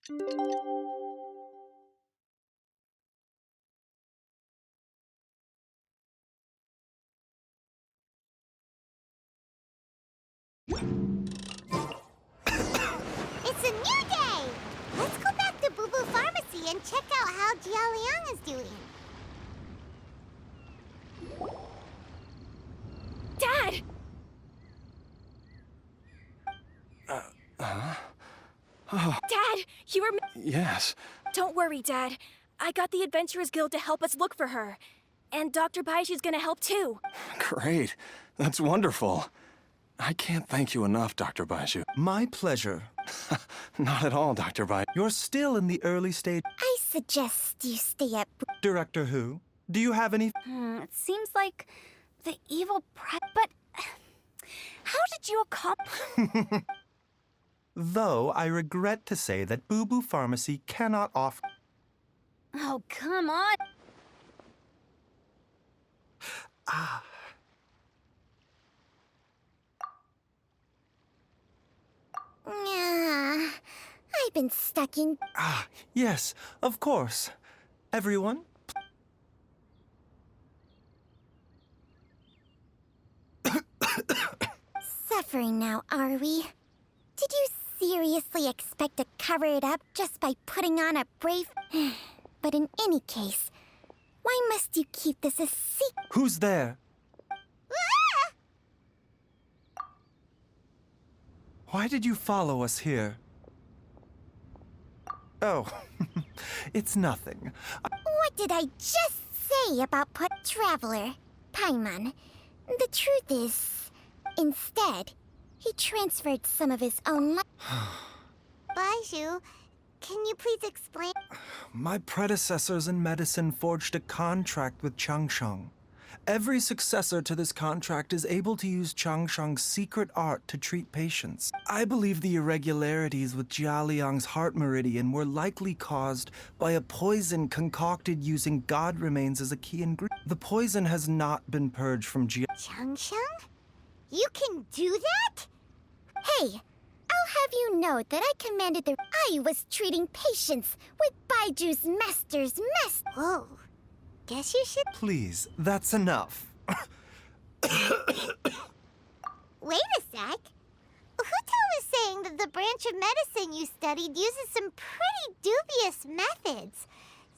It's a new day! Let's go back to Boo Boo Pharmacy and check out how Jialiang is doing. Dad! Dad, you were... Yes. Don't worry, Dad. I got the Adventurers Guild to help us look for her. And Dr. Baizhu's gonna help too. Great. That's wonderful. I can't thank you enough, Dr. Baizhu. My pleasure. Not at all, Dr. Baizhu. You're still in the early stage. I suggest you stay at Director Who, do you have any... It seems like the evil but... How did you accomplish... Though I regret to say that Boo Boo Pharmacy cannot offer... Oh, come on! I've been stuck in... Yes, of course. Everyone, Suffering now, are we? Did you seriously expect to cover it up just by putting on a brave... But in any case, why must you keep this a secret? who's there? Why did you follow us here? Oh, it's nothing. What did I just say about Traveler, Paimon? The truth is, instead, he transferred some of his own Baizhu, can you please explain? My predecessors in medicine forged a contract with Changsheng. Every successor to this contract is able to use Changsheng's secret art to treat patients. I believe the irregularities with Jialiang's heart meridian were likely caused by a poison concocted using god remains as a key ingredient. The poison has not been purged from Changsheng? You can do that? Hey, I'll have you know that I commanded the... I was treating patients with Baiju's master's mess. Whoa. Guess you should... Please, that's enough. Wait a sec. Hutel is saying that the branch of medicine you studied uses some pretty dubious methods.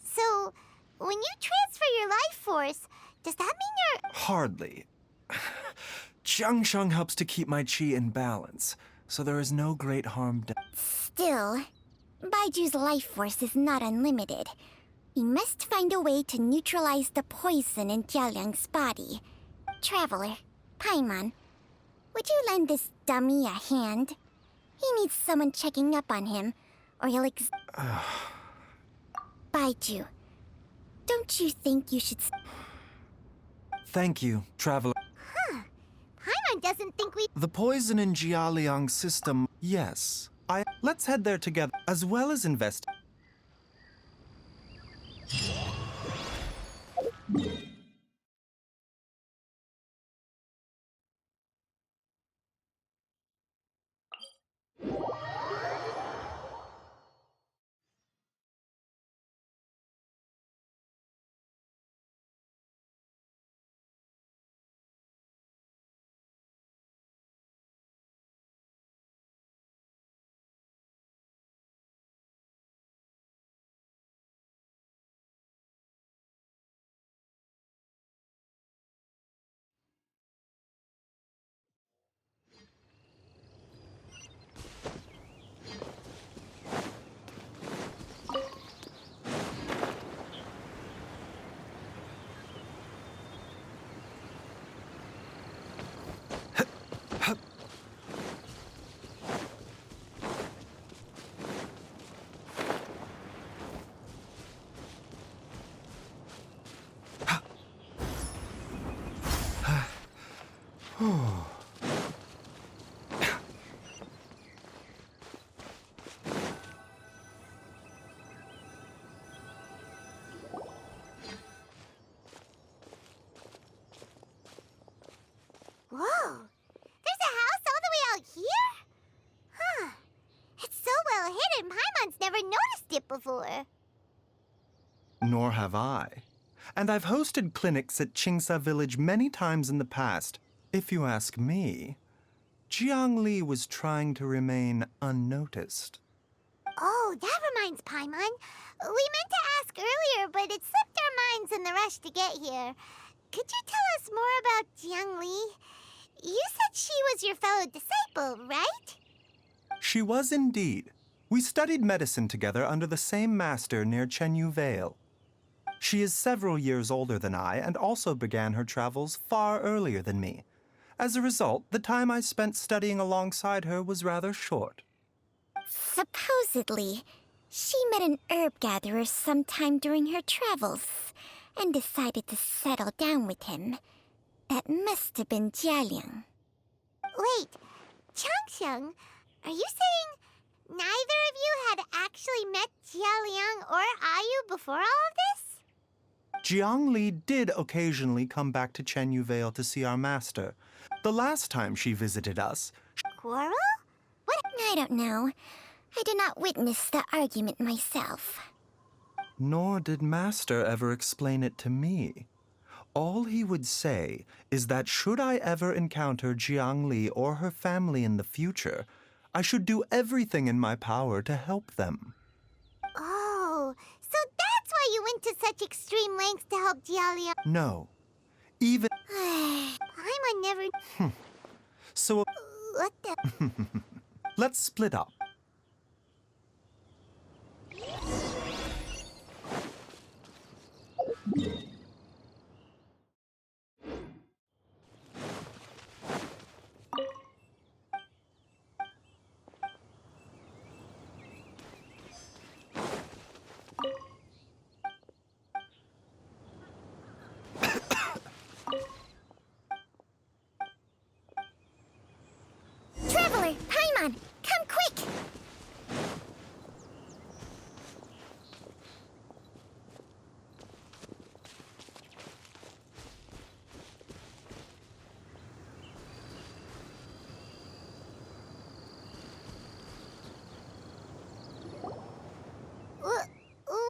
So, when you transfer your life force, does that mean you're... Hardly. Changsheng helps to keep my chi in balance, so there is no great harm done. Still, Baiju's life force is not unlimited. We must find a way to neutralize the poison in Jialiang's body. Traveler, Paimon, would you lend this dummy a hand? He needs someone checking up on him, or he'll Baizhu, don't you think you should... Thank you, Traveler. Paimon doesn't think we... The poison in Jialiang's system, yes. Let's head there together, as well as invest... Whoa! There's a house all the way out here? Huh. It's so well hidden, Paimon Paimon's never noticed it before. Nor have I. And I've hosted clinics at Qingsa Village many times in the past. If you ask me, Jiangli was trying to remain unnoticed. Oh, that reminds Paimon. We meant to ask earlier, but it slipped our minds in the rush to get here. Could you tell us more about Jiang Li? You said she was your fellow disciple, right? She was indeed. We studied medicine together under the same master near Chenyu Vale. She is several years older than I and also began her travels far earlier than me. As a result, the time I spent studying alongside her was rather short. Supposedly, she met an herb gatherer sometime during her travels and decided to settle down with him. That must have been Jialiang. Wait, Changxiang, are you saying neither of you had actually met Jialiang or Ayu before all of this? Jiang Li did occasionally come back to Chenyu Vale to see our master. The last time she visited us, Quarrel? What? I don't know. I did not witness the argument myself. nor did Master ever explain it to me. All he would say is that should I ever encounter Jiang Li or her family in the future, I should do everything in my power to help them. Oh, so that's why you went to such extreme lengths to help Jialia. No. Even Paimon never... so, What the... let's split up. Traveler, Paimon, come quick!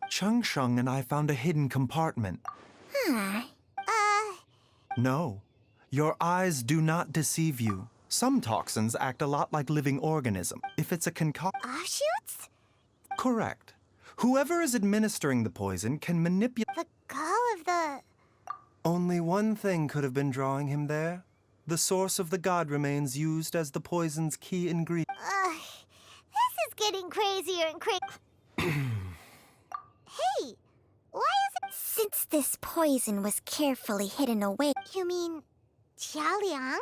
Changsheng and I found a hidden compartment. Huh. No, your eyes do not deceive you. Some toxins act a lot like living organisms. If it's a Offshoots? Correct. Whoever is administering the poison can manipulate. The gall of the... Only one thing could have been drawing him there. The source of the god remains used as the poison's key ingredient. This is getting crazier and Hey, why is it... Since this poison was carefully hidden away... You mean... Jialiang?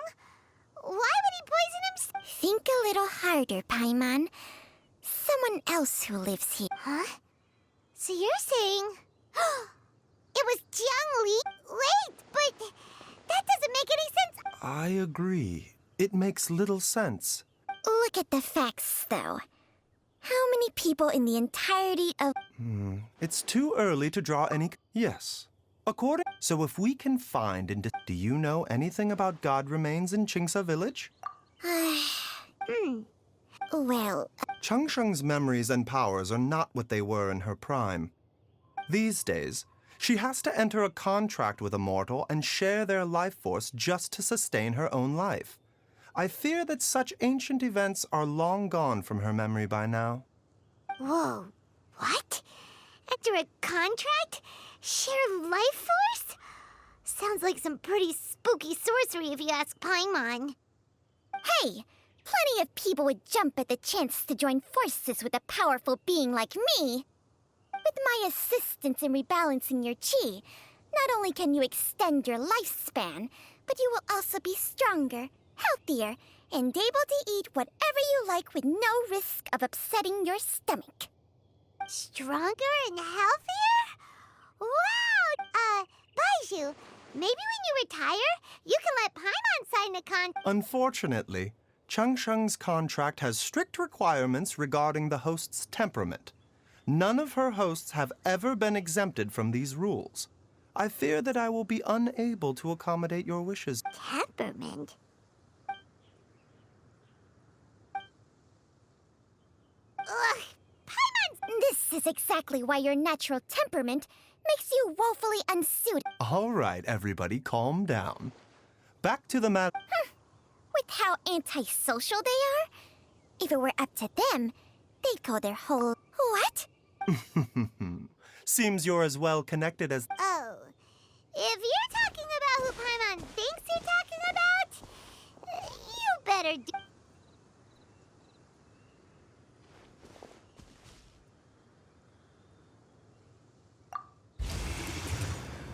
Why would he poison himself? Think a little harder, Paimon. Someone else who lives here. Huh? So you're saying... it was Jiang Li? Wait, but... that doesn't make any sense. I agree. It makes little sense. Look at the facts, though. How many people in the entirety of... It's too early to draw any... Yes. So if we can find and... Do you know anything about god remains in Qingsa village? Well... Changsheng's memories and powers are not what they were in her prime. These days, she has to enter a contract with a mortal and share their life force just to sustain her own life. I fear that such ancient events are long gone from her memory by now. Whoa, what? Enter a contract? Share life force? Sounds like some pretty spooky sorcery if you ask Paimon. Hey, plenty of people would jump at the chance to join forces with a powerful being like me. With my assistance in rebalancing your chi, not only can you extend your lifespan, but you will also be stronger, healthier, and able to eat whatever you like with no risk of upsetting your stomach. Stronger and healthier? Wow! Baizhu, maybe when you retire, you can let Paimon sign a contract. Unfortunately, Changsheng's contract has strict requirements regarding the host's temperament. None of her hosts have ever been exempted from these rules. I fear that I will be unable to accommodate your wishes. Temperament? Ugh, Paimon's is exactly why your natural temperament makes you woefully unsuited. All right, everybody, calm down. Back to the matter. With how antisocial they are? If it were up to them, they'd go their whole... What? Seems you're as well connected as... Oh, if you're talking about who Paimon thinks you're talking about, you better do...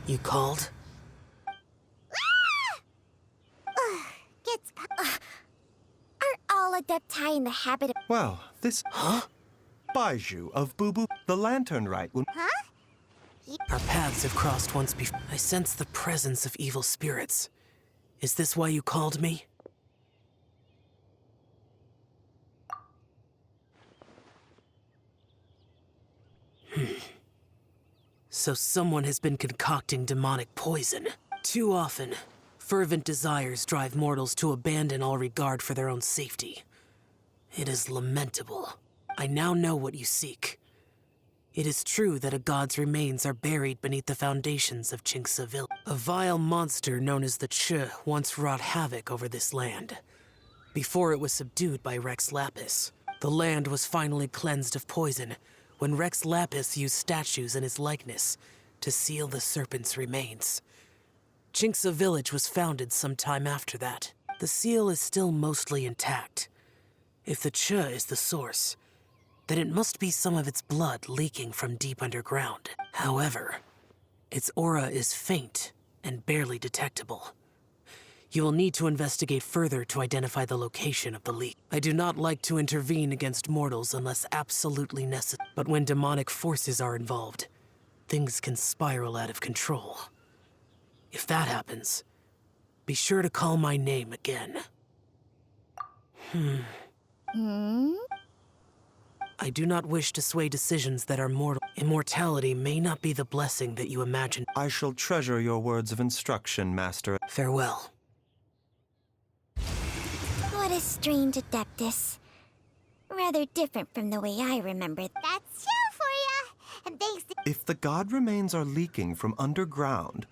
You called? Gets... Are all Adepti in the habit of... Well, this... Huh? Baizhu of Boo, the Lantern Rite will... Huh? Our paths have crossed once before. I sense the presence of evil spirits. Is this why you called me? So someone has been concocting demonic poison. Too often, fervent desires drive mortals to abandon all regard for their own safety. It is lamentable. I now know what you seek. It is true that a god's remains are buried beneath the foundations of Qingce Village. A vile monster known as the Che once wrought havoc over this land. Before it was subdued by Rex Lapis, the land was finally cleansed of poison when Rex Lapis used statues in his likeness to seal the serpent's remains. Qingce Village was founded some time after that. The seal is still mostly intact. If the Che is the source, then it must be some of its blood leaking from deep underground. However, its aura is faint and barely detectable. You will need to investigate further to identify the location of the leak. I do not like to intervene against mortals unless absolutely necessary, but when demonic forces are involved, things can spiral out of control. If that happens, be sure to call my name again. I do not wish to sway decisions that are mortal. Immortality may not be the blessing that you imagine. I shall treasure your words of instruction, Master. Farewell. What a strange Adeptus. Rather different from the way I remember. That's show for ya! And thanks to... If the god remains are leaking from underground...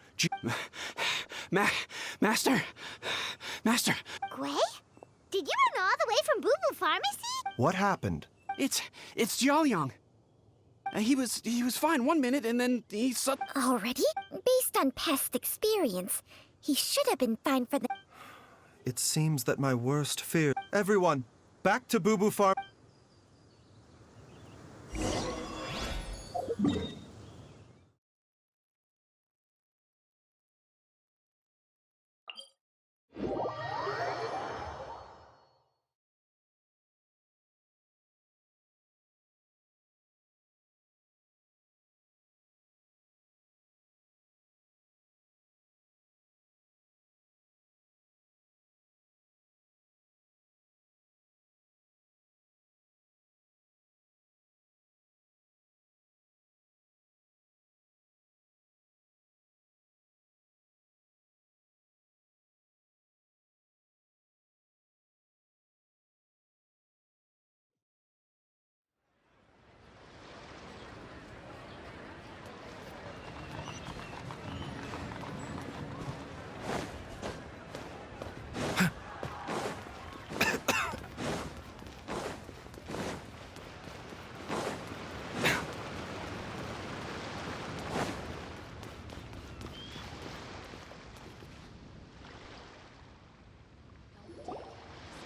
Master! Master! Gui? Did you run all the way from Boo Boo Pharmacy? What happened? It's Jiaoyang. He was fine one minute and then he Already? Based on past experience, he should have been fine for the... It seems that my worst fear... Everyone, back to Boo Boo Farm...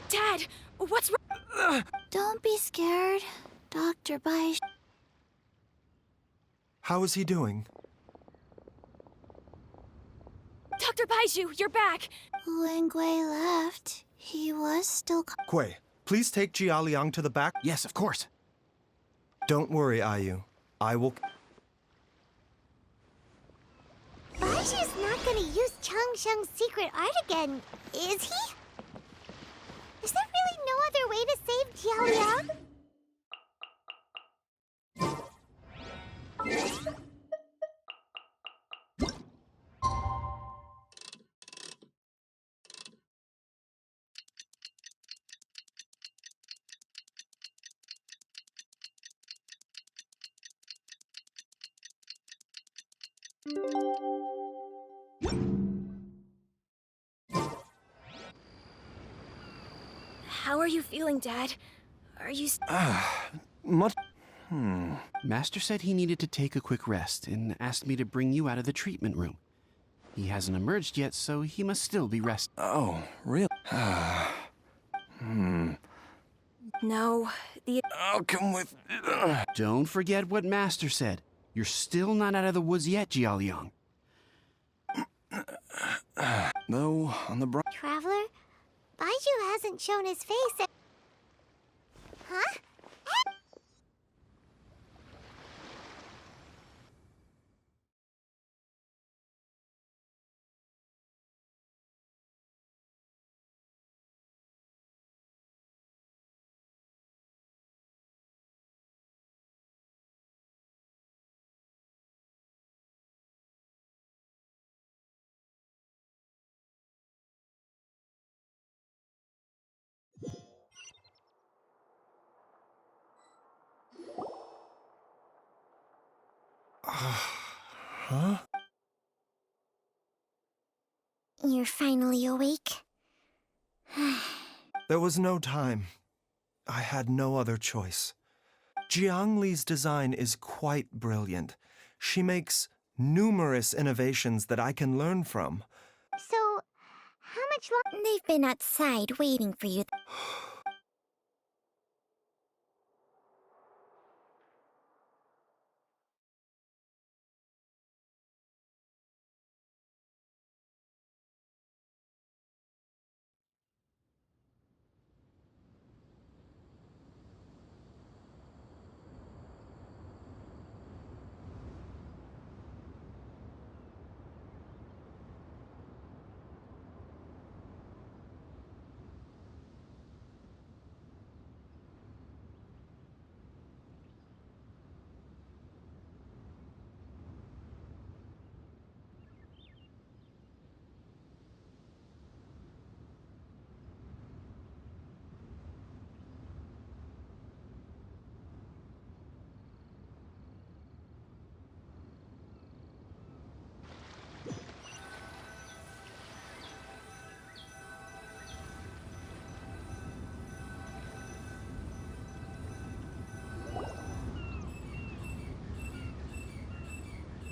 Dad, what's wrong? Don't be scared, Dr. Baizhu. How is he doing? Dr. Baizhu, you're back. When Gui left, he was still... Gui, please take Jialiang to the back. Yes, of course. Don't worry, Ayu. I will... Baizhu's not gonna use Changsheng's secret art again, is he? Is there really no other way to save Jiaoliang? How are you feeling, Dad? Are you... Much. Master said he needed to take a quick rest and asked me to bring you out of the treatment room. He hasn't emerged yet, so he must still be resting. Oh, really? No, I'll come with. Don't forget what Master said. You're still not out of the woods yet, Jialiang. Though, on the bright. Traveler, Baizhu hasn't shown his face. Huh? Huh? You're finally awake? There was no time. I had no other choice. Jiang Li's design is quite brilliant. She makes numerous innovations that I can learn from. So, how much longer? They've been outside waiting for you.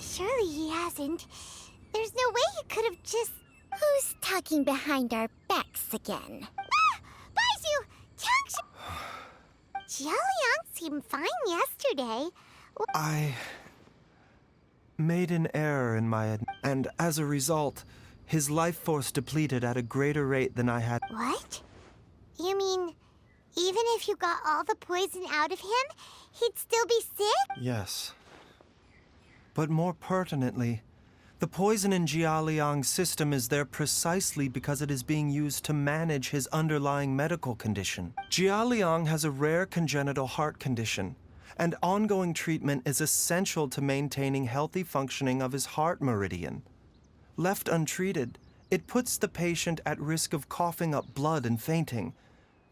Surely he hasn't. There's no way he could have just... Who's talking behind our backs again? Ah! Baizhu! Changshi! Jialiang seemed fine yesterday. I made an error in my and as a result, his life force depleted at a greater rate than I had. What? You mean, even if you got all the poison out of him, he'd still be sick? Yes. But more pertinently, the poison in Jialiang's system is there precisely because it is being used to manage his underlying medical condition. Jialiang has a rare congenital heart condition, and ongoing treatment is essential to maintaining healthy functioning of his heart meridian. Left untreated, it puts the patient at risk of coughing up blood and fainting,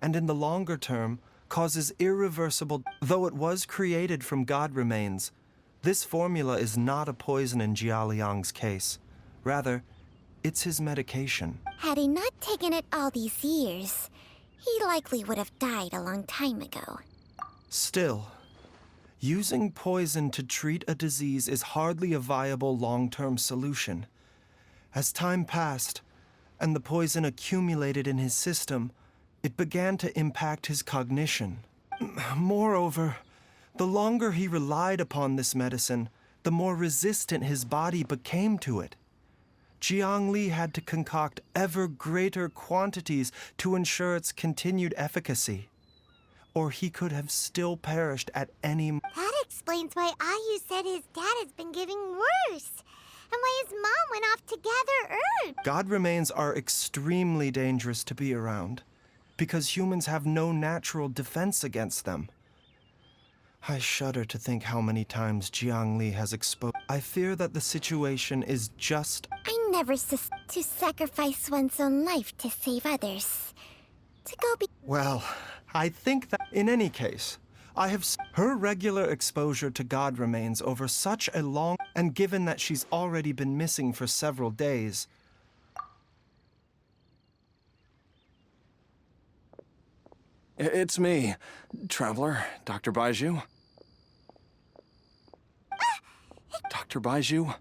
and in the longer term, causes irreversible. Though it was created from god remains, this formula is not a poison in Jialiang's case. Rather, it's his medication. Had he not taken it all these years, he likely would have died a long time ago. Still, using poison to treat a disease is hardly a viable long-term solution. As time passed, and the poison accumulated in his system, it began to impact his cognition. Moreover, the longer he relied upon this medicine, the more resistant his body became to it. Jiang Li had to concoct ever greater quantities to ensure its continued efficacy, or he could have still perished at any moment. That explains why Ayu said his dad has been getting worse, and why his mom went off to gather herbs. God remains are extremely dangerous to be around, because humans have no natural defense against them. I shudder to think how many times Jiang Li has exposed. I fear that the situation is just... I never to sacrifice one's own life to save others. To go be... Well, I think that in any case, Her regular exposure to God remains over such a long, and given that she's already been missing for several days. It's me, Traveler, Dr. Baizhu. Dr. Baizhu,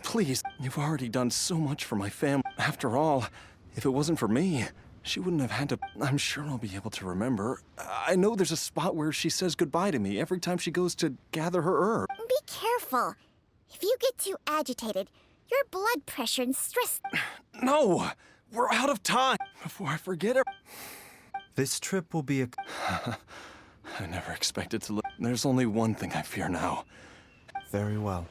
please, you've already done so much for my family. After all, if it wasn't for me, she wouldn't have had to. I'm sure I'll be able to remember. I know there's a spot where she says goodbye to me every time she goes to gather her herb. Be careful. If you get too agitated, your blood pressure and stress... No! We're out of time! Before I forget her. This trip will be a... I never expected to live. There's only one thing I fear now. Very well.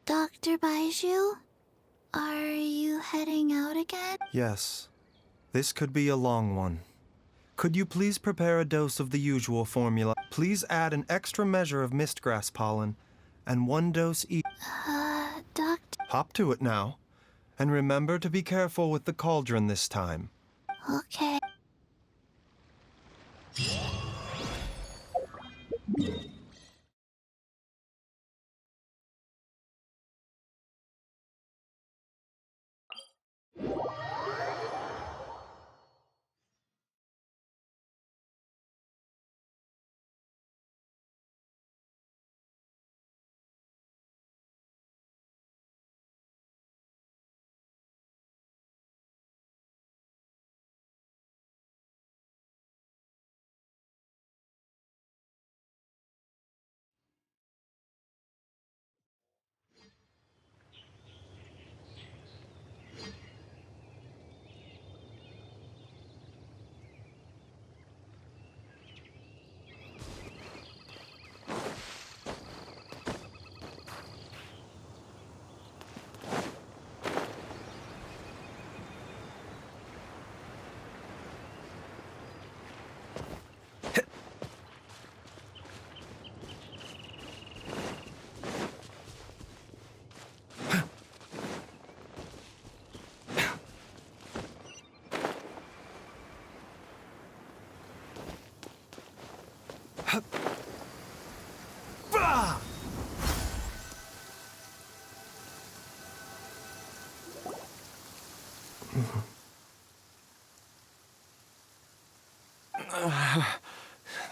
Dr. Baizhu? Are you heading out again? Yes. This could be a long one. Could you please prepare a dose of the usual formula? Please add an extra measure of mistgrass pollen, and 1 dose each. Doctor... Hop to it now. And remember to be careful with the cauldron this time. Okay.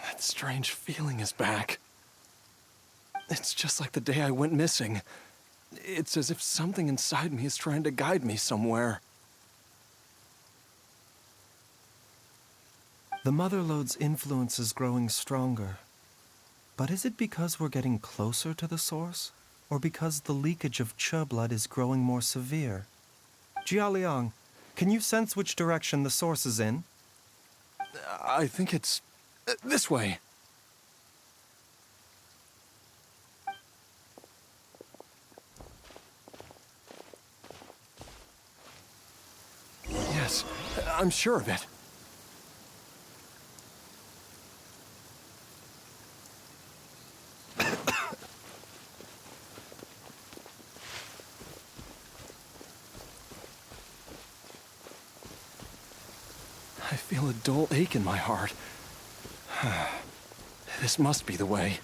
That strange feeling is back. It's just like the day I went missing. It's as if something inside me is trying to guide me somewhere. The Mother Lode's influence is growing stronger. But is it because we're getting closer to the source? Or because the leakage of Che blood is growing more severe? Jialiang, can you sense which direction the source is in? I think it's this way. Yes, I'm sure of it. I feel a dull ache in my heart. This must be the way.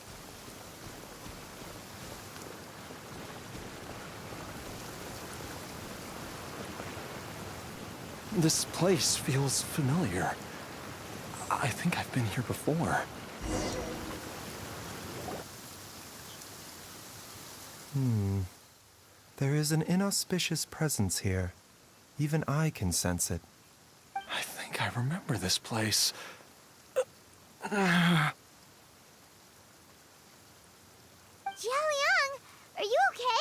This place feels familiar. I think I've been here before. There is an inauspicious presence here. Even I can sense it. I think I remember this place. Jialiang, are you okay?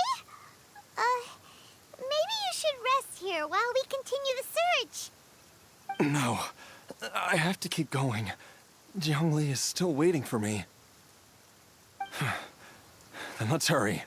Maybe you should rest here while we continue the search. No, I have to keep going. Jiangli is still waiting for me. Then let's hurry.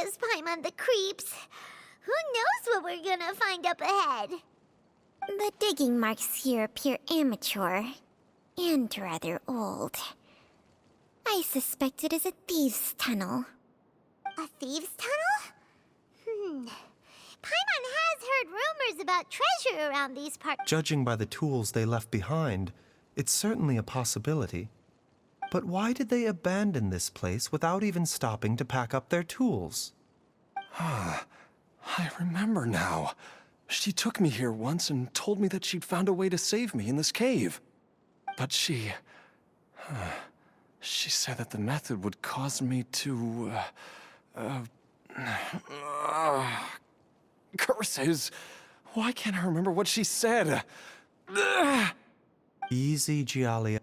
gives Paimon the creeps. Who knows what we're gonna find up ahead? The digging marks here appear amateur and rather old. I suspect it is a thieves' tunnel. A thieves' tunnel? Paimon has heard rumors about treasure around these parts. Judging by the tools they left behind, it's certainly a possibility. But why did they abandon this place without even stopping to pack up their tools? I remember now. She took me here once and told me that she'd found a way to save me in this cave. But she said that the method would cause me to, curses! Why can't I remember what she said? Easy, Gialia.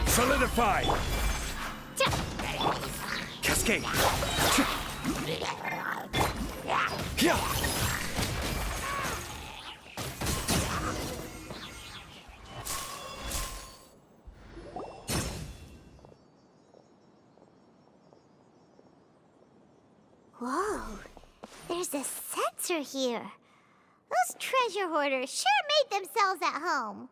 Solidify! Cascade! Whoa, there's a sensor here. Those treasure hoarders sure made themselves at home.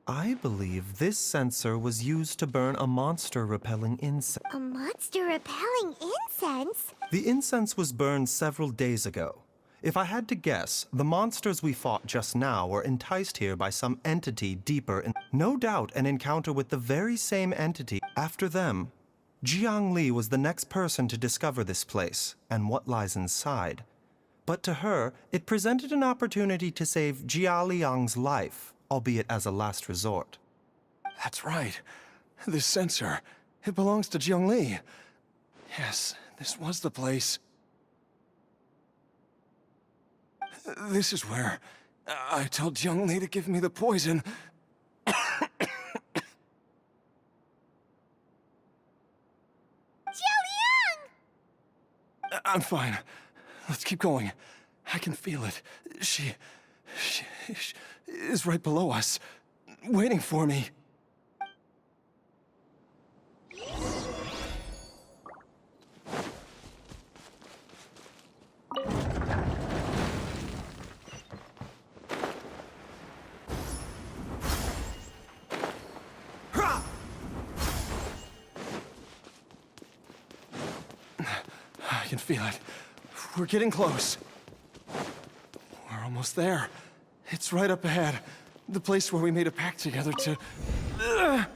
I believe this sensor was used to burn a monster-repelling incense. A monster-repelling incense? The incense was burned several days ago. If I had to guess, the monsters we fought just now were enticed here by some entity deeper in... No doubt an encounter with the very same entity. After them, Jiang Li was the next person to discover this place and what lies inside. But to her, it presented an opportunity to save Jia Liang's life, albeit as a last resort. That's right. This sensor, it belongs to Jiang Li. Yes, this was the place. This is where I told Jiang Li to give me the poison. I'm fine. Let's keep going. I can feel it. She is right below us, waiting for me. I can feel it. We're getting close. We're almost there. It's right up ahead. The place where we made a pact together to... Aha!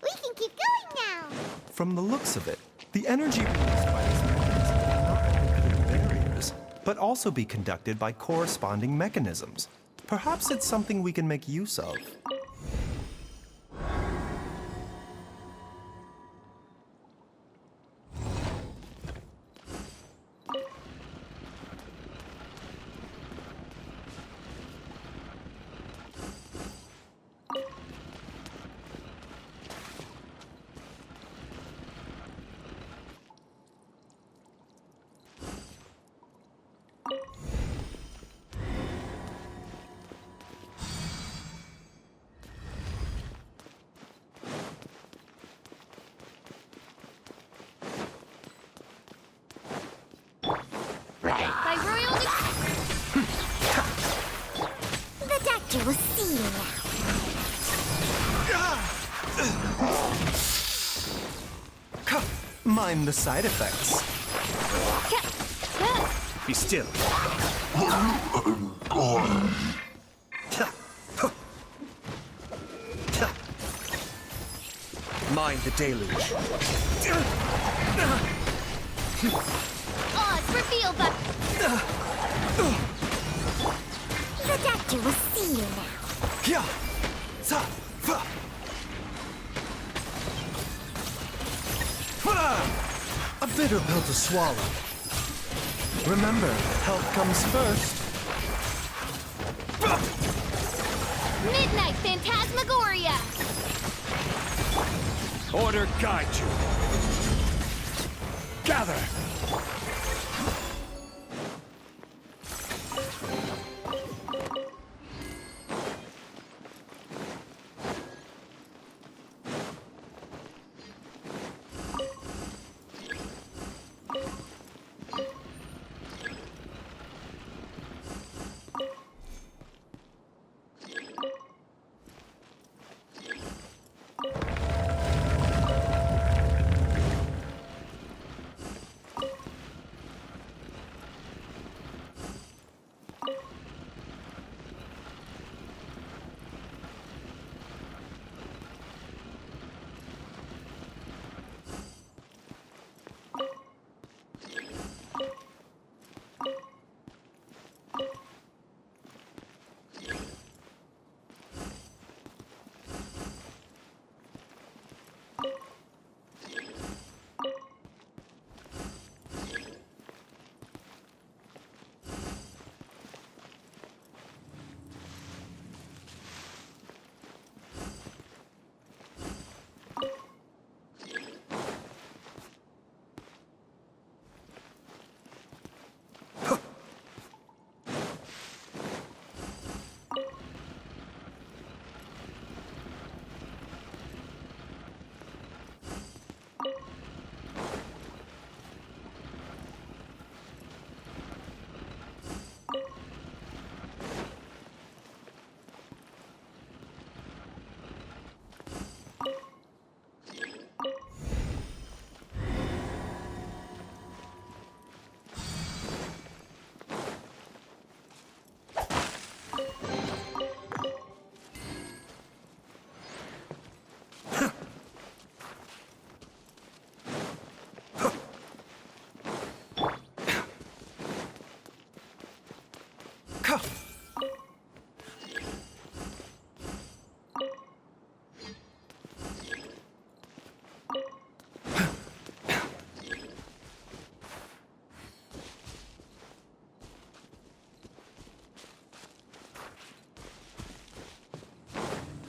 We can keep going now! From the looks of it, the energy released by this mechanism can not only clear barriers, but also be conducted by corresponding mechanisms. Perhaps it's something we can make use of. The doctor will see you now. Mind the side effects. Be still. Mind the deluge. Oz, reveal the doctor will see you now. Hya! Sa! Fa! Fa! A bitter pill to swallow. Remember, health comes first. Midnight Phantasmagoria! Order guide you. Gather!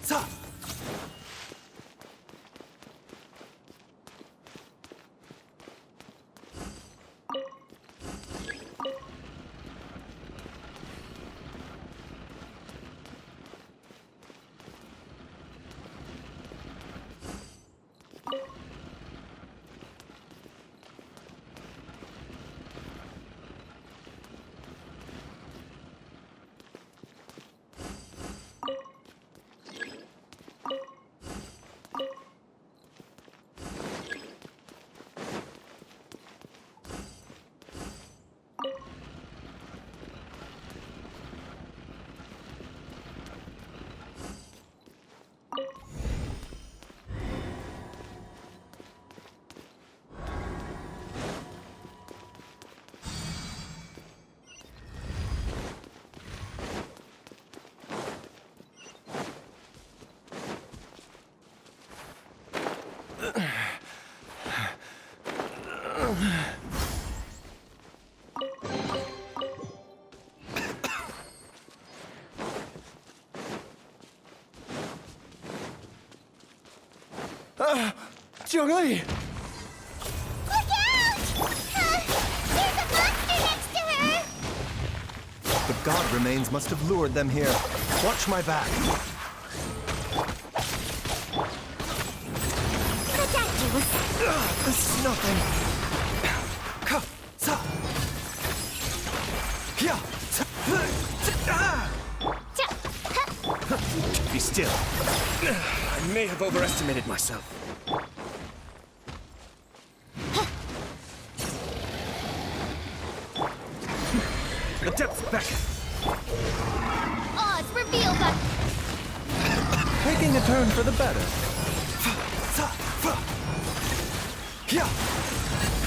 Sa! Jiangli! Look out! There's a monster next to her! The god remains must have lured them here. Watch my back. Ridiculous. This is nothing. Ka! Sa! Hya! Ta! Ah! Be still. I may have overestimated myself. The depths beckon. Oz, reveal that. Taking a turn for the better. Sa! Fa! Hya!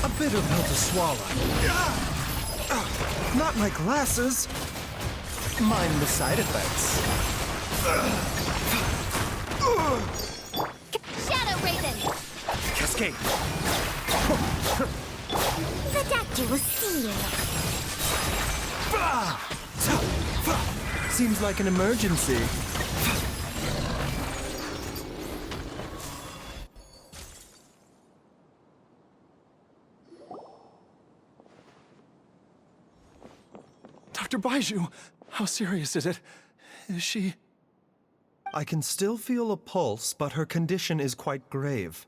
A bitter pill to swallow. Not my glasses. Mind the side effects. Shadow Raven! Cascade. The doctor will see you. Seems like an emergency. Dr. Baizhu, how serious is it? Is she... I can still feel a pulse, but her condition is quite grave.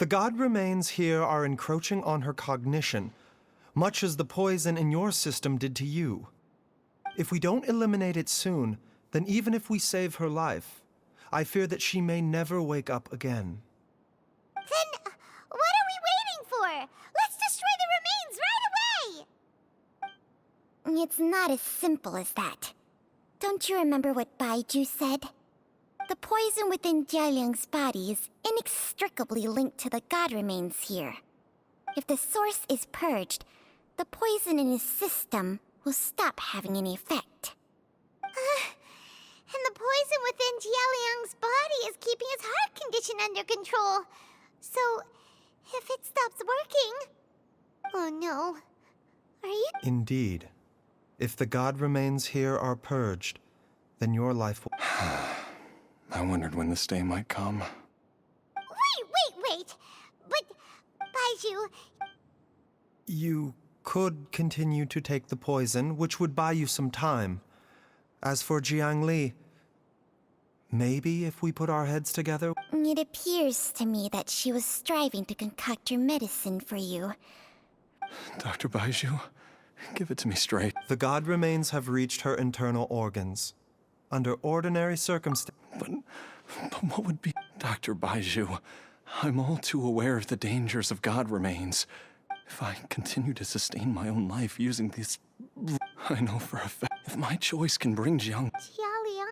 The god remains here are encroaching on her cognition, much as the poison in your system did to you. If we don't eliminate it soon, then even if we save her life, I fear that she may never wake up again. Then, what are we waiting for? Let's destroy the remains right away! It's not as simple as that. Don't you remember what Baizhu said? The poison within Jialiang's body is inextricably linked to the god remains here. If the source is purged, the poison in his system will stop having any effect. And the poison within Jialiang's body is keeping his heart condition under control. So, if it stops working... Oh no. Are you... Indeed. If the god remains here are purged, then your life will... I wondered when this day might come. Wait! But, Baizhu... You could continue to take the poison, which would buy you some time. As for Jiangli, maybe if we put our heads together... It appears to me that she was striving to concoct your medicine for you. Dr. Baizhu, give it to me straight. The god remains have reached her internal organs. Under ordinary circumstances... But what would be... Dr. Baizhu, I'm all too aware of the dangers of god remains. If I continue to sustain my own life using this... I know for a fact, if my choice can bring Jiang... Jialiang...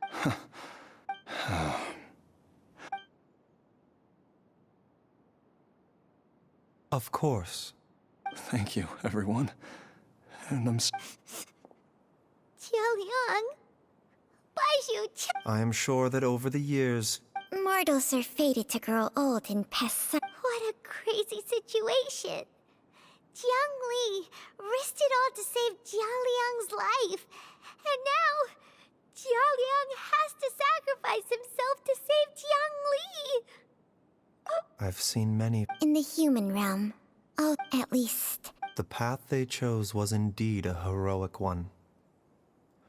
Of course. Thank you, everyone. And I'm... Jialiang... Baizhu... I am sure that over the years... Mortals are fated to grow old and pass some... What a crazy situation! Jiangli risked it all to save Jialiang's life. And now, Jialiang has to sacrifice himself to save Jiangli! I've seen many... In the human realm. Oh, at least... The path they chose was indeed a heroic one.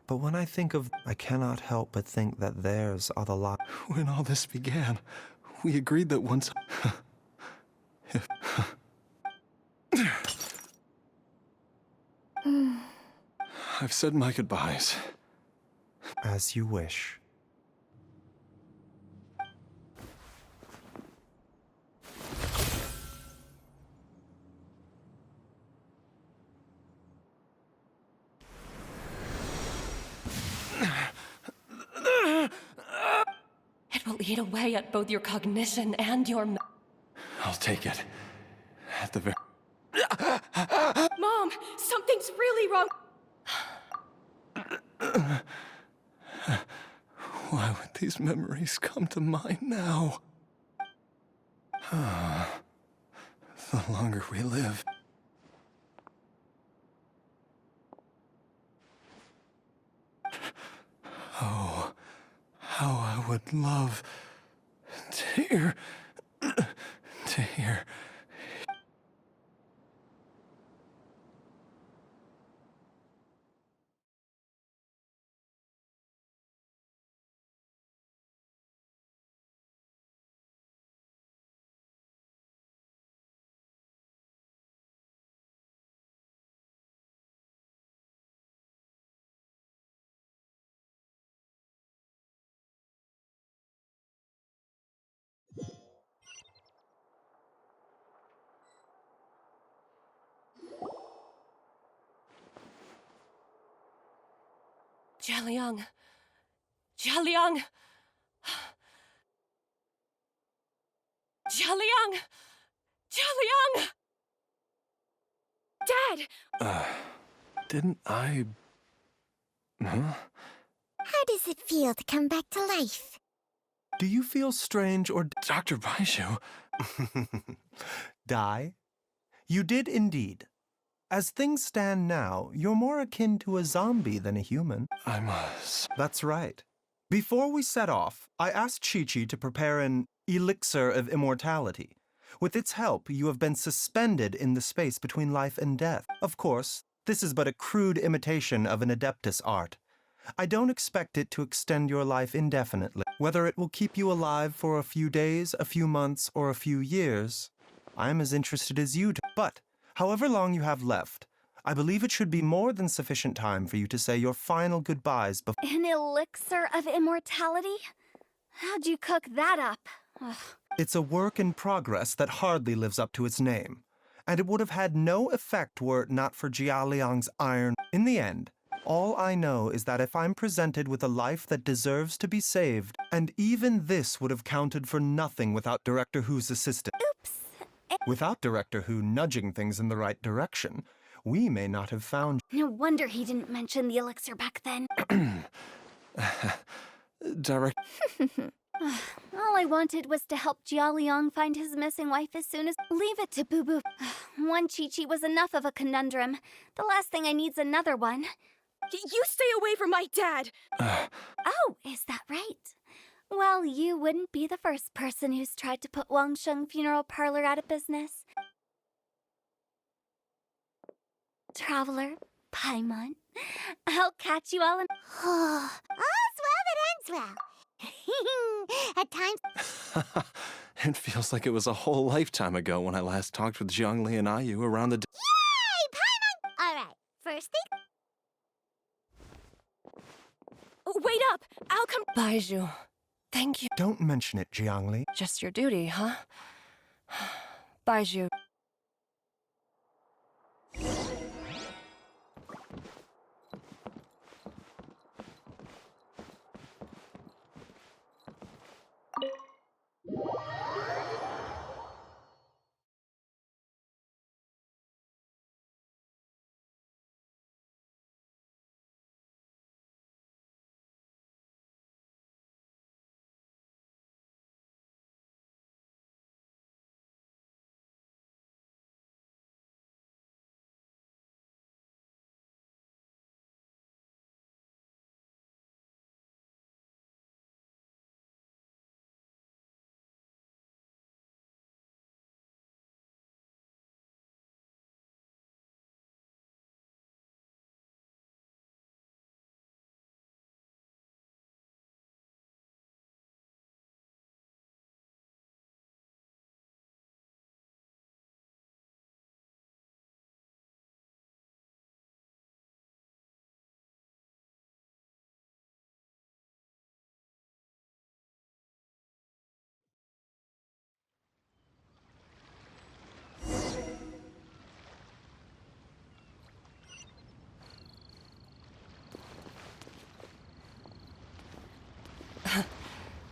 But when I think of... I cannot help but think that theirs are the lot. When all this began, we agreed that once... I've said my goodbyes. As you wish. It will eat away at both your cognition and your... I'll take it. At the very... Mom, something's really wrong. Why would these memories come to mind now? The longer we live... Oh, how I would love to hear... Jialiang. Jialiang. Jialiang. Jialiang. Dad! Didn't I... Huh? How does it feel to come back to life? Do you feel strange or Dr. Baizhu, die? You did indeed. As things stand now, you're more akin to a zombie than a human. I must. That's right. Before we set off, I asked Chi-Chi to prepare an elixir of immortality. With its help, you have been suspended in the space between life and death. Of course, this is but a crude imitation of an Adeptus art. I don't expect it to extend your life indefinitely. Whether it will keep you alive for a few days, a few months, or a few years, I'm as interested as you. But, however long you have left, I believe it should be more than sufficient time for you to say your final goodbyes before— An elixir of immortality? How'd you cook that up? Ugh. It's a work in progress that hardly lives up to its name, and it would have had no effect were it not for Jialiang's iron. In the end, all I know is that if I'm presented with a life that deserves to be saved, and even this would have counted for nothing without Director Who's assistance. Oops. Without Director Who nudging things in the right direction, we may not have found— No wonder he didn't mention the elixir back then. Direct. All I wanted was to help Jialiang find his missing wife as soon as— Leave it to Boo Boo. One Chi-Chi was enough of a conundrum. The last thing I need's another one. You stay away from my dad! Oh, is that right? Well, you wouldn't be the first person who's tried to put Wang Sheng Funeral Parlor out of business. Traveler, Paimon, I'll catch you all in— All's well that ends well. At times, It feels like it was a whole lifetime ago when I last talked with Zhongli and Ayu around the... yay, Paimon! All right, first thing. Wait up! I'll come— Baizhu, thank you. Don't mention it, Jiangli. Just your duty, huh? Baizhu.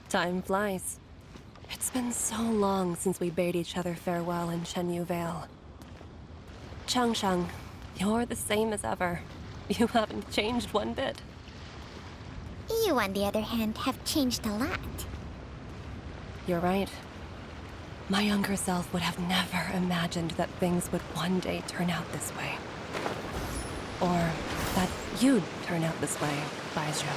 Time flies. It's been so long since we bade each other farewell in Chenyu Vale. Changshang, you're the same as ever. You haven't changed one bit. You, on the other hand, have changed a lot. You're right. My younger self would have never imagined that things would one day turn out this way. Or that you'd turn out this way, Baizhu.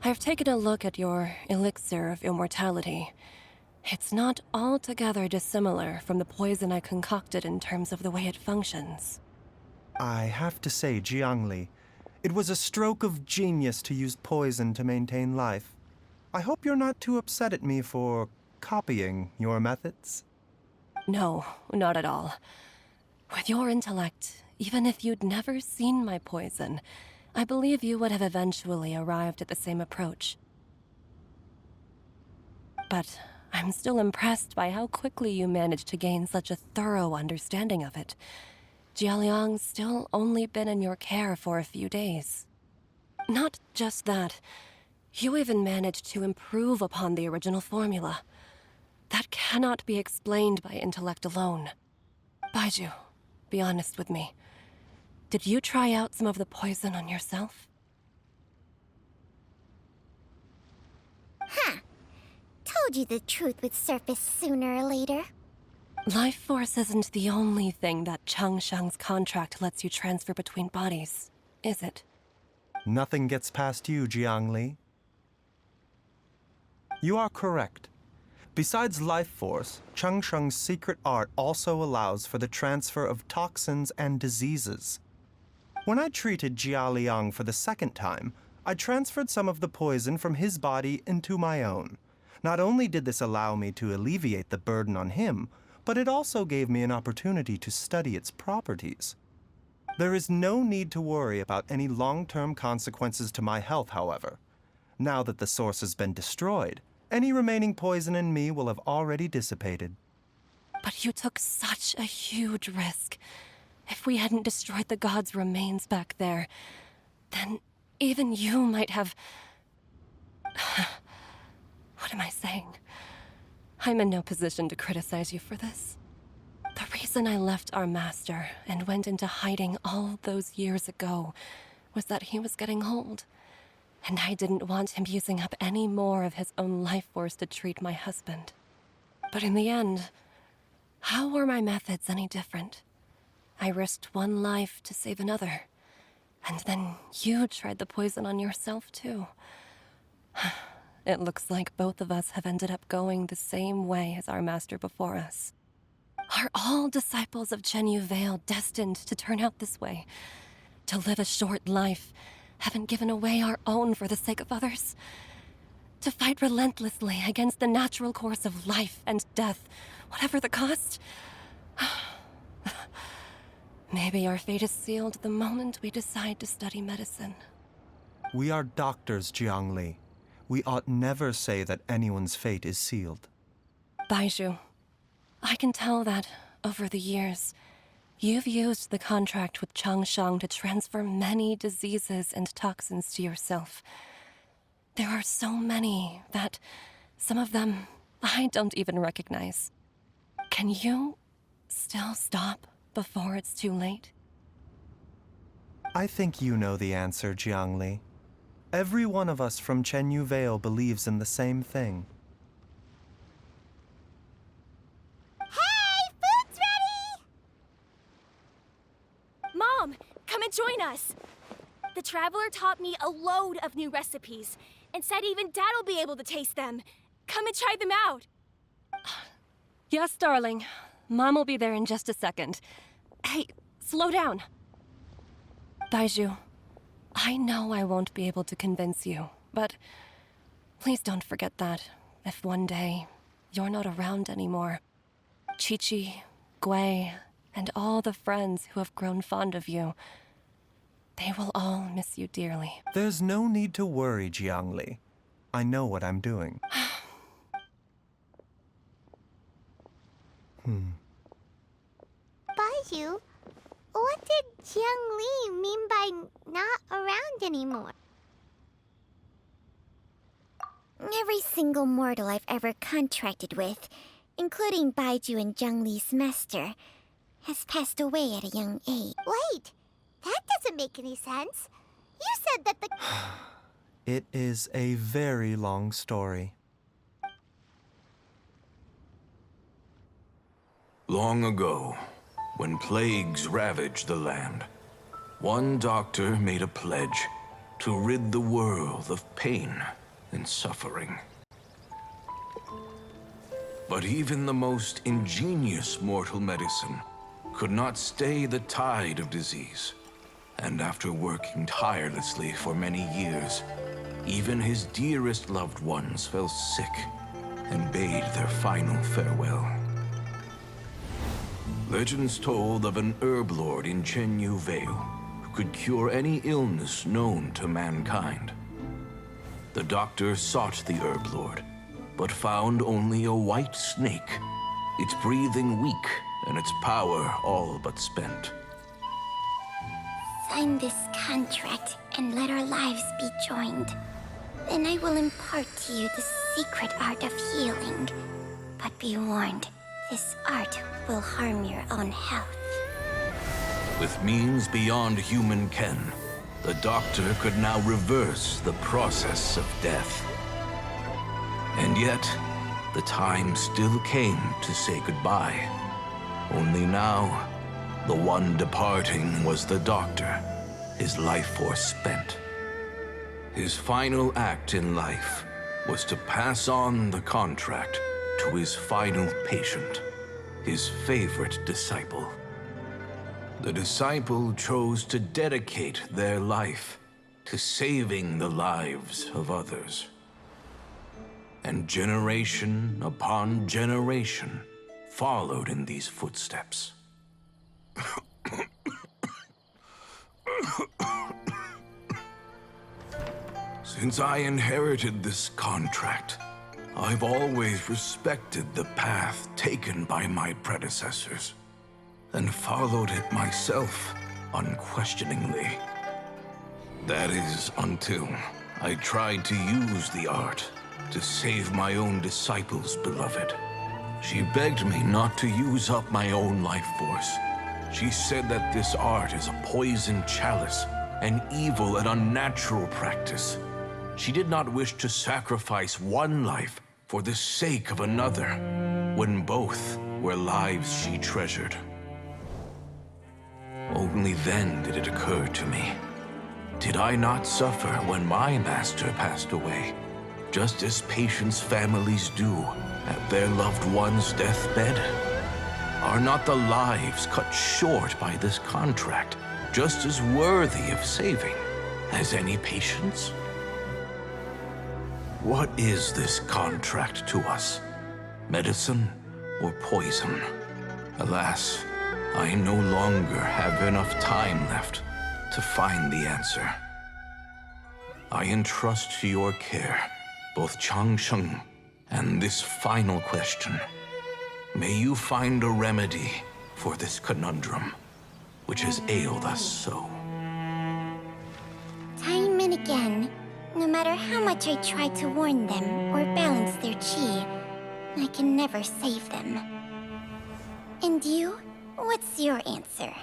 I've taken a look at your elixir of immortality. It's not altogether dissimilar from the poison I concocted in terms of the way it functions. I have to say, Jiangli, it was a stroke of genius to use poison to maintain life. I hope you're not too upset at me for copying your methods. No, not at all. With your intellect, even if you'd never seen my poison, I believe you would have eventually arrived at the same approach. But I'm still impressed by how quickly you managed to gain such a thorough understanding of it. Jialiang's still only been in your care for a few days. Not just that, you even managed to improve upon the original formula. That cannot be explained by intellect alone. Baizhu, be honest with me. Did you try out some of the poison on yourself? Huh. Told you the truth would surface sooner or later. Life force isn't the only thing that Changsheng's contract lets you transfer between bodies, is it? Nothing gets past you, Jiangli. You are correct. Besides life force, Changsheng's secret art also allows for the transfer of toxins and diseases. When I treated Jia Liang for the second time, I transferred some of the poison from his body into my own. Not only did this allow me to alleviate the burden on him, but it also gave me an opportunity to study its properties. There is no need to worry about any long-term consequences to my health, however. Now that the source has been destroyed, any remaining poison in me will have already dissipated. But you took such a huge risk. If we hadn't destroyed the god's remains back there, then even you might have... What am I saying? I'm in no position to criticize you for this. The reason I left our master and went into hiding all those years ago was that he was getting old, and I didn't want him using up any more of his own life force to treat my husband. But in the end, how were my methods any different? I risked one life to save another, and then you tried the poison on yourself too. It looks like both of us have ended up going the same way as our master before us. Are all disciples of Chenyu Vale destined to turn out this way? To live a short life, having given away our own for the sake of others? To fight relentlessly against the natural course of life and death, whatever the cost? Maybe our fate is sealed the moment we decide to study medicine. We are doctors, Jiangli. We ought never say that anyone's fate is sealed. Baizhu, I can tell that, over the years, you've used the contract with Changsheng to transfer many diseases and toxins to yourself. There are so many that, some of them, I don't even recognize. Can you still stop before it's too late? I think you know the answer, Jiangli. Every one of us from Chenyu Vale believes in the same thing. Hey, food's ready! Mom, come and join us. The Traveler taught me a load of new recipes and said even Dad'll be able to taste them. Come and try them out. Yes, darling. Mom will be there in just a second. Hey, slow down. Baizhu, I know I won't be able to convince you, but please don't forget that if one day you're not around anymore, Chi-Chi, Gui, and all the friends who have grown fond of you, they will all miss you dearly. There's no need to worry, Jiangli. I know what I'm doing. Baizhu, what did Jiang Li mean by not around anymore? Every single mortal I've ever contracted with, including Baizhu and Jiang Li's master, has passed away at a young age. Wait, that doesn't make any sense. You said that the... It is a very long story. Long ago, when plagues ravaged the land, one doctor made a pledge to rid the world of pain and suffering. But even the most ingenious mortal medicine could not stay the tide of disease. And after working tirelessly for many years, even his dearest loved ones fell sick and bade their final farewell. Legends told of an herb lord in Chenyu Vale who could cure any illness known to mankind. The doctor sought the herb lord, but found only a white snake, its breathing weak and its power all but spent. Sign this contract and let our lives be joined. Then I will impart to you the secret art of healing. But be warned, this art will harm your own health. With means beyond human ken, the doctor could now reverse the process of death. And yet, the time still came to say goodbye. Only now, the one departing was the doctor, his life force spent. His final act in life was to pass on the contract to his final patient, his favorite disciple. The disciple chose to dedicate their life to saving the lives of others. And generation upon generation followed in these footsteps. Since I inherited this contract, I've always respected the path taken by my predecessors, and followed it myself unquestioningly. That is, until I tried to use the art to save my own disciple's beloved. She begged me not to use up my own life force. She said that this art is a poison chalice, an evil and unnatural practice. She did not wish to sacrifice one life for the sake of another, when both were lives she treasured. Only then did it occur to me. Did I not suffer when my master passed away, just as patients' families do at their loved one's deathbed? Are not the lives cut short by this contract just as worthy of saving as any patient's? What is this contract to us? Medicine or poison? Alas, I no longer have enough time left to find the answer. I entrust to your care both Changsheng and this final question. May you find a remedy for this conundrum, which has ailed us so. Time and again, no matter how much I try to warn them or balance their chi, I can never save them. And you? What's your answer?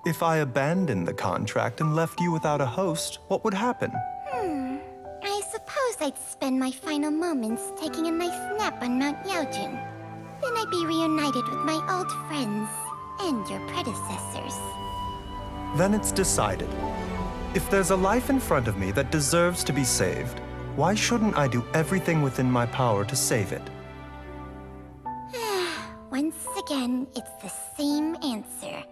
If I abandoned the contract and left you without a host, what would happen? I suppose I'd spend my final moments taking a nice nap on Mount Yaojun. Then I'd be reunited with my old friends and your predecessors. Then it's decided. If there's a life in front of me that deserves to be saved, why shouldn't I do everything within my power to save it? Once again, it's the same answer.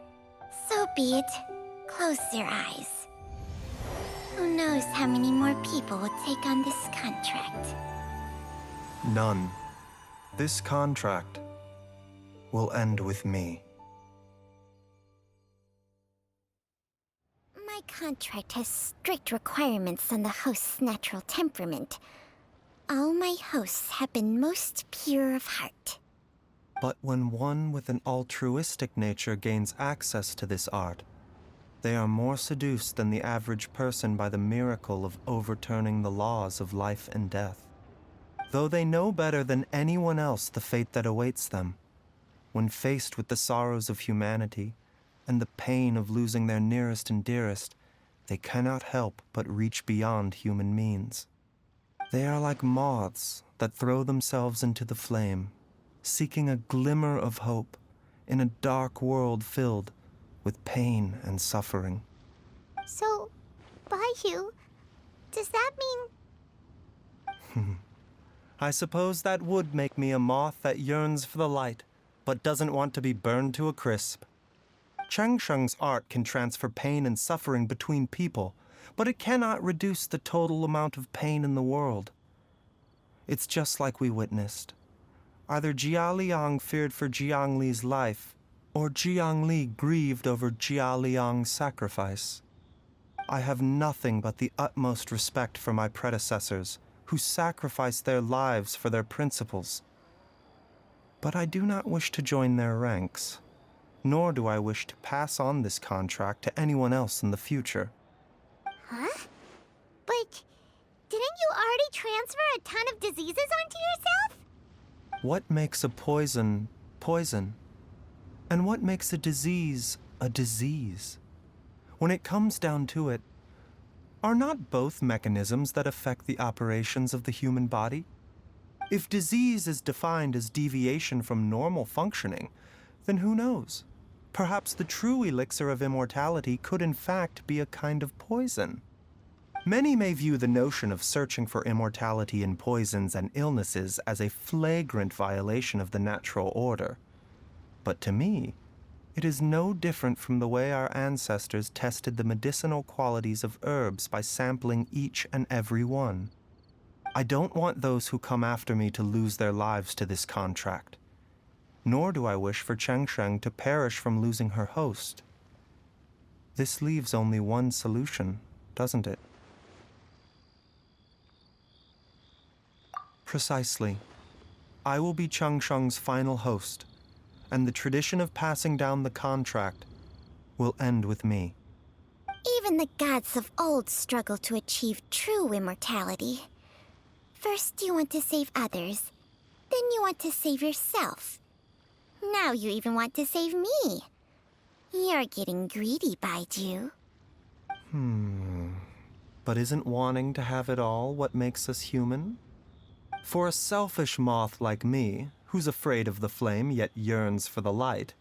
So be it. Close your eyes. Who knows how many more people will take on this contract? None. This contract will end with me. My contract has strict requirements on the host's natural temperament. All my hosts have been most pure of heart. But when one with an altruistic nature gains access to this art, they are more seduced than the average person by the miracle of overturning the laws of life and death. Though they know better than anyone else the fate that awaits them, when faced with the sorrows of humanity and the pain of losing their nearest and dearest, they cannot help but reach beyond human means. They are like moths that throw themselves into the flame, seeking a glimmer of hope in a dark world filled with pain and suffering. So, Baizhu, Does that mean... I suppose that would make me a moth that yearns for the light, but doesn't want to be burned to a crisp. Changsheng's art can transfer pain and suffering between people, but it cannot reduce the total amount of pain in the world. It's just like we witnessed. Either Jia Liang feared for Jiang Li's life, or Jiang Li grieved over Jia Liang's sacrifice. I have nothing but the utmost respect for my predecessors, who sacrificed their lives for their principles. But I do not wish to join their ranks, nor do I wish to pass on this contract to anyone else in the future. Huh? But didn't you already transfer a ton of diseases onto yourself? What makes a poison poison? And what makes a disease a disease? When it comes down to it, are not both mechanisms that affect the operations of the human body? If disease is defined as deviation from normal functioning, then who knows? Perhaps the true elixir of immortality could in fact be a kind of poison. Many may view the notion of searching for immortality in poisons and illnesses as a flagrant violation of the natural order. But to me, it is no different from the way our ancestors tested the medicinal qualities of herbs by sampling each and every one. I don't want those who come after me to lose their lives to this contract. Nor do I wish for Changsheng to perish from losing her host. This leaves only one solution, doesn't it? Precisely. I will be Changsheng's final host, and the tradition of passing down the contract will end with me. Even the gods of old struggle to achieve true immortality. First you want to save others, then you want to save yourself. Now you even want to save me. You're getting greedy, Baizhu. But isn't wanting to have it all what makes us human? For a selfish moth like me, who's afraid of the flame yet yearns for the light,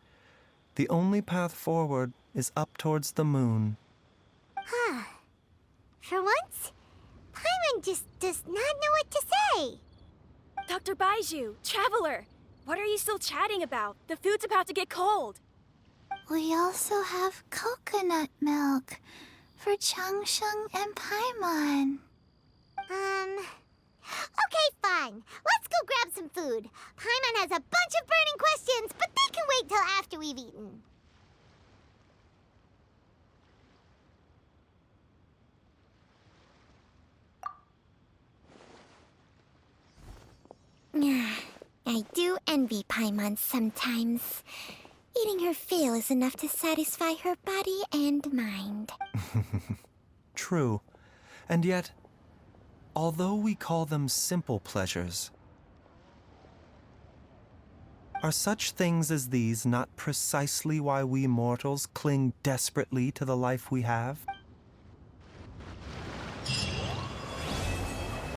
the only path forward is up towards the moon. For once, Paimon just does not know what to say. Dr. Baizhu, Traveler, what are you still chatting about? The food's about to get cold. We also have coconut milk for Changsheng and Paimon. Okay, fine. Let's go grab some food. Paimon has a bunch of burning questions, but they can wait till after we've eaten. I do envy Paimon sometimes. Eating her fill is enough to satisfy her body and mind. True. And yet, although we call them simple pleasures, are such things as these not precisely why we mortals cling desperately to the life we have?